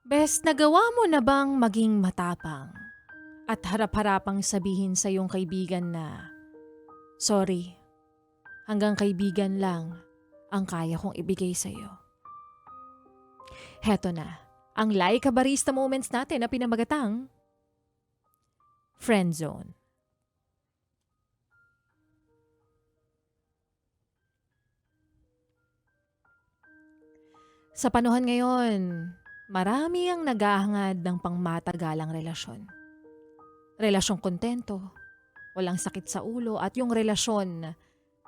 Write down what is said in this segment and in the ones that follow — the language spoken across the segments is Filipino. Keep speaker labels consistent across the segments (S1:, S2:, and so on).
S1: Bes, nagawa mo na bang maging matapang at harap-harapang sabihin sa iyong kaibigan na, "Sorry, hanggang kaibigan lang ang kaya kong ibigay sa iyo." Heto na, ang Laika Barista Moments natin na pinamagatang Friend Zone. Sa panahon ngayon, marami ang naghahangad ng pangmatagalang relasyon. Relasyong kontento, walang sakit sa ulo at yung relasyon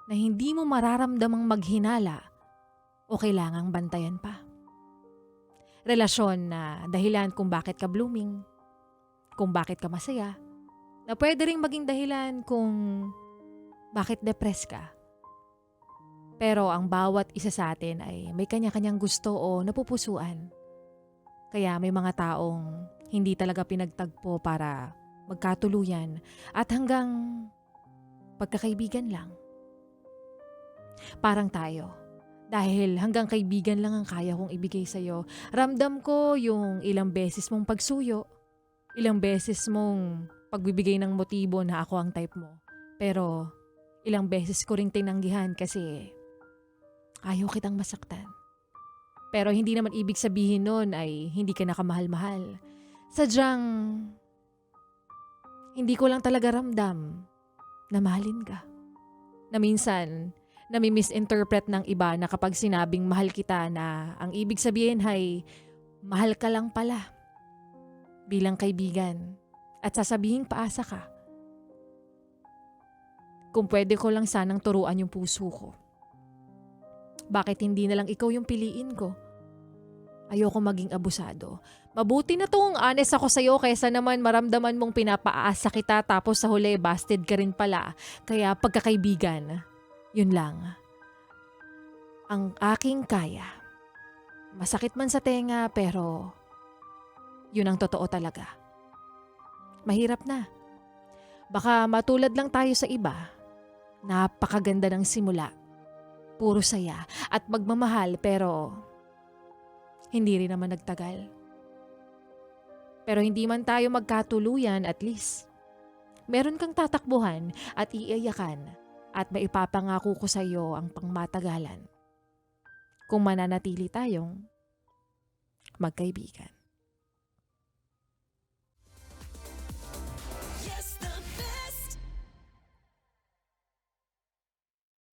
S1: na hindi mo mararamdamang maghinala o kailangang bantayan pa. Relasyon na dahilan kung bakit ka blooming, kung bakit ka masaya, na pwede ring maging dahilan kung bakit depressed ka. Pero ang bawat isa sa atin ay may kanya-kanyang gusto o napupusuan. Kaya may mga taong hindi talaga pinagtagpo para magkatuluyan at hanggang pagkakaibigan lang. Parang tayo. Dahil hanggang kaibigan lang ang kaya kong ibigay sa'yo. Ramdam ko yung ilang beses mong pagsuyo, ilang beses mong pagbibigay ng motibo na ako ang type mo. Pero ilang beses ko ring tinanggihan kasi ayaw kitang masaktan. Pero hindi naman ibig sabihin nun ay hindi ka nakamahal-mahal. Sadyang hindi ko lang talaga ramdam na mahalin ka. Na minsan, nami-misinterpret ng iba na kapag sinabing mahal kita na ang ibig sabihin ay mahal ka lang pala bilang kaibigan at sasabihin paasa ka. Kung pwede ko lang sanang turuan yung puso ko. Bakit hindi na lang ikaw yung piliin ko? Ayoko maging abusado. Mabuti na tong honest ako sa'yo kaysa naman maramdaman mong pinapaasa kita tapos sa huli busted ka rin pala. Kaya pagkakaibigan, yun lang. Ang aking kaya. Masakit man sa tenga pero yun ang totoo talaga. Mahirap na. Baka matulad lang tayo sa iba. Napakaganda ng simula. Puro saya at magmamahal pero hindi rin naman nagtagal. Pero hindi man tayo magkatuluyan, at least meron kang tatakbuhan at iiyakan at maipapangako ko sa iyo ang pangmatagalan kung mananatili tayong magkaibigan.